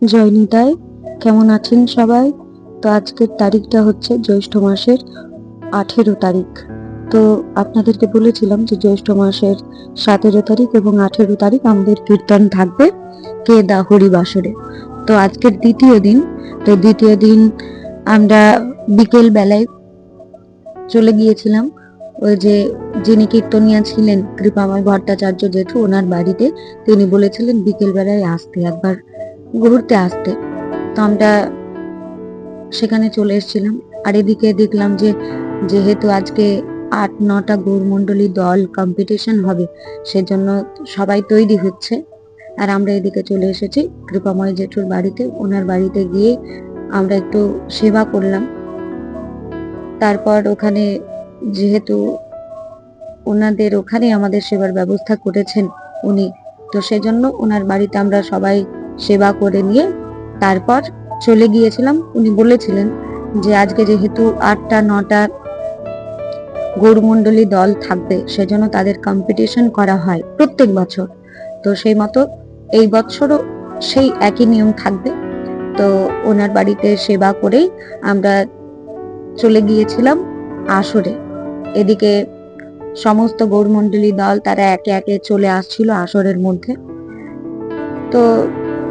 জয় নিতাই। কেমন আছেন সবাই? তো আজকের তারিখটা হচ্ছে জ্যৈষ্ঠ মাসের 18 তারিখ। তো আপনাদেরকে বলেছিলাম যে জ্যৈষ্ঠ মাসের 17 তারিখ এবং 18 তারিখ আমাদের কীর্তন থাকবে কেদা হরিবাসরে। তো আজকের দ্বিতীয় দিন। তো দ্বিতীয় দিন আমরা বিকেল বেলায় চলে গিয়েছিলাম ওই যে যিনি কীর্তনিয়া ছিলেন কৃপাময় ভট্টাচার্য জেঠু, ওনার বাড়িতে। তিনি বলেছিলেন বিকেল বেলায় আসতে, একবার ঘুরতে আসতে। তো আমরা সেখানে চলে এসেছিলাম। আর এদিকে দেখলাম যে যেহেতু আজকে 8-9টা গৌরমণ্ডলী দল কম্পিটিশন হবে, সেজন্য সবাই তৈরি হচ্ছে। আর আমরা এদিকে চলে এসেছি কৃপাময় জেঠুর বাড়িতে। ওনার বাড়িতে গিয়ে আমরা একটু সেবা করলাম। তারপর ওখানে যেহেতু ওনাদের ওখানে আমাদের সেবার ব্যবস্থা করেছেন উনি, তো সেজন্য ওনার বাড়িতে আমরা সবাই সেবা করে নিয়ে তারপর চলে গিয়েছিলাম। উনি বলেছিলেন যে আজকে যেহেতু 8টা-9টা গৌরমণ্ডলী দল থাকবে, সেজন্য তাদের কম্পিটিশন করা হয় প্রত্যেক বছর। তো সেই মতো এই বছরও সেই একই নিয়ম থাকবে। তো ওনার বাড়িতে সেবা করেই আমরা চলে গিয়েছিলাম আসরে। এদিকে সমস্ত গৌরমণ্ডলী দল তারা একে একে চলে আসছিল আসরের মধ্যে। তো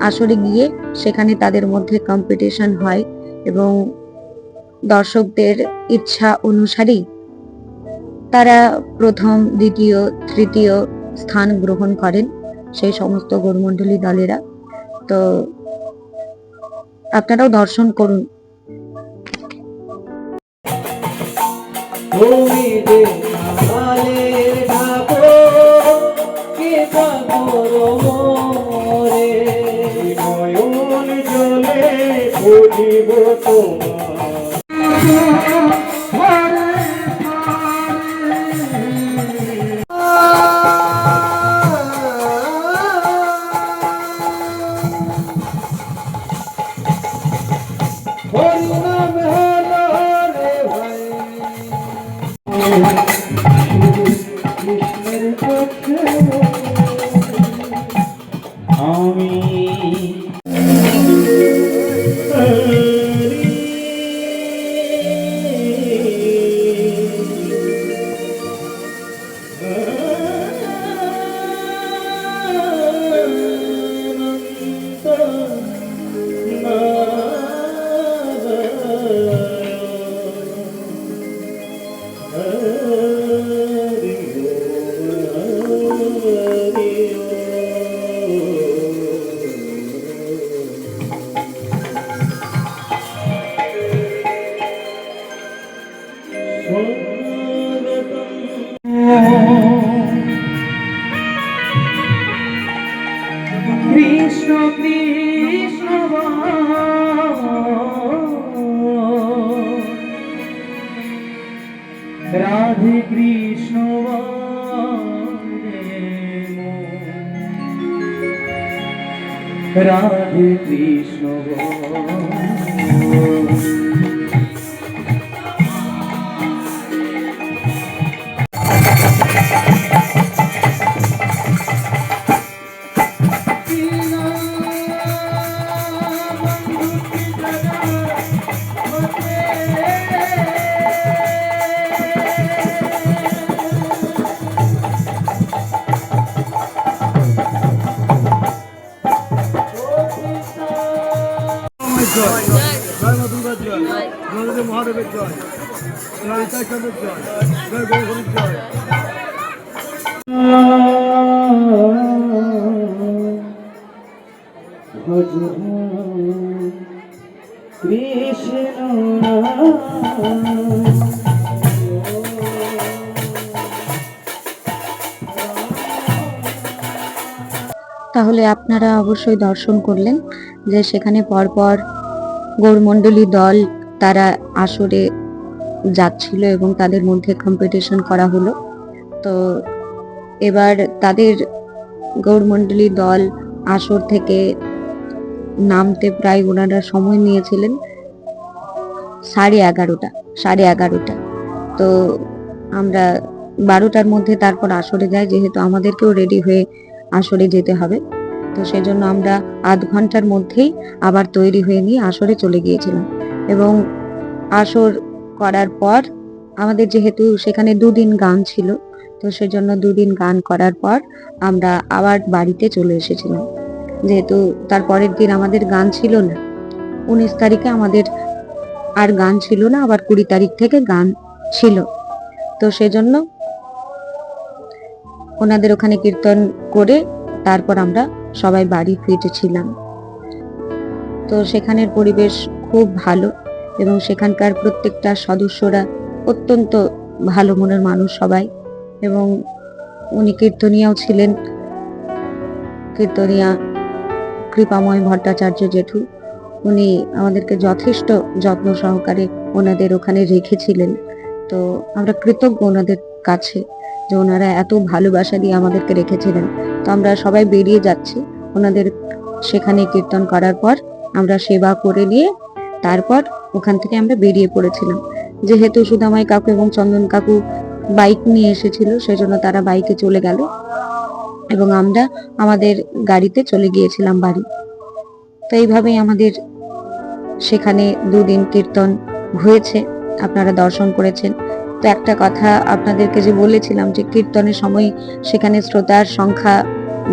আসরে গিয়ে সেখানে তাদের মধ্যে কম্পিটিশন হয় এবং দর্শকদের ইচ্ছা অনুসারেই তারা প্রথম, দ্বিতীয়, তৃতীয় স্থান গ্রহণ করেন সেই সমস্ত গৌরমণ্ডলী দলেরা। তো আপনারাও দর্শন করুন। কৃষ্ণ কৃষ্ণ রাধে কৃষ্ণ রাধে কৃষ্ণ জয় জয় মা দুর্গার জয়, জয় মহাদেবের জয়, জয় ইতাচন্দ্রের জয়, জয় গৌরহরির জয়। তাহলে আপনারা অবশ্যই দর্শন করলেন যে সেখানে পরপর গৌরমণ্ডলী দল তারা আসরে যাচ্ছিল এবং তাদের মধ্যে কম্পিটিশন করা হলো। তো এবার তাদের গৌরমণ্ডলী দল আসর থেকে নামতে প্রায় ওনারা সময় নিয়েছিলেন 11:30। তো আমরা 12টার মধ্যে তারপর আসরে যাই, যেহেতু আমাদেরকেও রেডি হয়ে আসরে যেতে হবে। তো সেজন্য আমরা আধ ঘন্টার মধ্যেই আবার তৈরি হয়ে নিয়ে আসরে চলে গিয়েছিলাম। এবং আসর করার পর আমাদের যেহেতু সেখানে 2 দিন গান ছিল, তো সেজন্য 2 দিন গান করার পর আমরা আবার বাড়িতে চলে এসেছিলাম। যেহেতু তার পরের দিন আমাদের গান ছিল না, 19 তারিখে আমাদের আর গান ছিল না, আবার 20 তারিখ থেকে গান ছিল। তো সেজন্য ওনাদের ওখানে কীর্তন করে তারপর আমরা সবাই বাড়ি ফিরেছিলাম। তো সেখানের পরিবেশ খুব ভালো এবং সেখানকার প্রত্যেকটা সদস্যরা অত্যন্ত ভালো মনের মানুষ সবাই। এবং উনি কীর্তনিয়াও ছিলেন, কীর্তনিয়া কৃপাময় ভট্টাচার্য জেঠু। উনি আমাদেরকে যথেষ্ট যত্ন সহকারে ওনাদের ওখানে রেখেছিলেন। তো আমরা কৃতজ্ঞ ওনাদের কাছে যে ওনারা এত ভালোবাসা দিয়ে আমাদেরকে রেখেছিলেন। তো আমরা সবাই বেরিয়ে যাচ্ছি, ওনাদের সেখানে কীর্তন করার পর আমরা সেবা করে নিয়ে তারপর ওখান থেকে আমরা বেরিয়ে পড়েছিলাম। যেহেতু সুদামাই কাকু এবং চন্দন কাকু বাইক নিয়ে এসেছিল, সেজন্য তারা বাইকে চলে গেল এবং আমরা আমাদের গাড়িতে চলে গিয়েছিলাম বাড়ি। তো এইভাবেই আমাদের সেখানে 2 দিন কীর্তন হয়েছে, আপনারা দর্শন করেছেন। তো একটা কথা আপনাদেরকে যে বলেছিলাম যে কীর্তনের সময় সেখানে শ্রোতার সংখ্যা,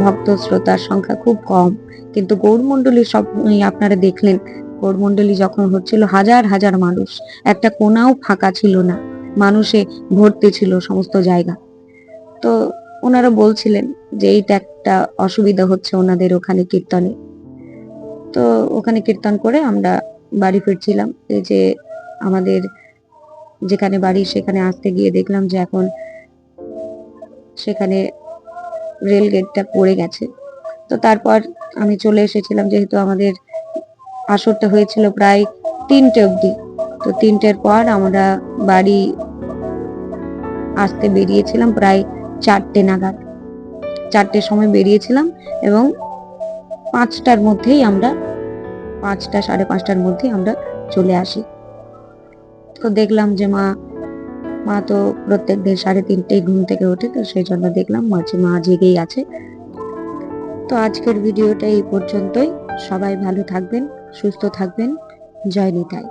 ভক্ত শ্রোতার সংখ্যা খুব কম, কিন্তু গৌরমণ্ডলীর সব আপনারা দেখলেন, গৌরমণ্ডলী যখন হচ্ছিল হাজার হাজার মানুষ, একটা কোনাও ফাঁকা ছিল না, মানুষে ভর্তি ছিল সমস্ত জায়গা। তো ওনারা বলছিলেন যে এইটা একটা অসুবিধা হচ্ছে ওনাদের ওখানে কীর্তনে। তো ওখানে কীর্তন করে আমরা বাড়ি ফিরছিলাম। এই যে আমাদের যেখানে বাড়ি সেখানে আসতে গিয়ে দেখলাম যে এখন সেখানে রেল গেটটা পড়ে গেছে। তো তারপর আমি চলে এসেছিলাম, যেহেতু আমাদের আসরটা হয়েছিল প্রায় 3টে অবধি। তো 3টের পর আমরা বাড়ি আসতে বেরিয়েছিলাম প্রায় 4টে নাগাদ। 4টের সময় বেরিয়েছিলাম এবং 5টার মধ্যেই আমরা 5টা সাড়ে 5টার মধ্যেই আমরা চলে আসি। তো দেখলাম যে মা তো প্রত্যেক দিন 3:30টায় ঘুম থেকে ওঠে, তো সেই জন্য দেখলাম মা জেগেই আছে। তো আজকের ভিডিওটা এই পর্যন্তই। সবাই ভালো থাকবেন, সুস্থ থাকবেন। জয় নিতাই।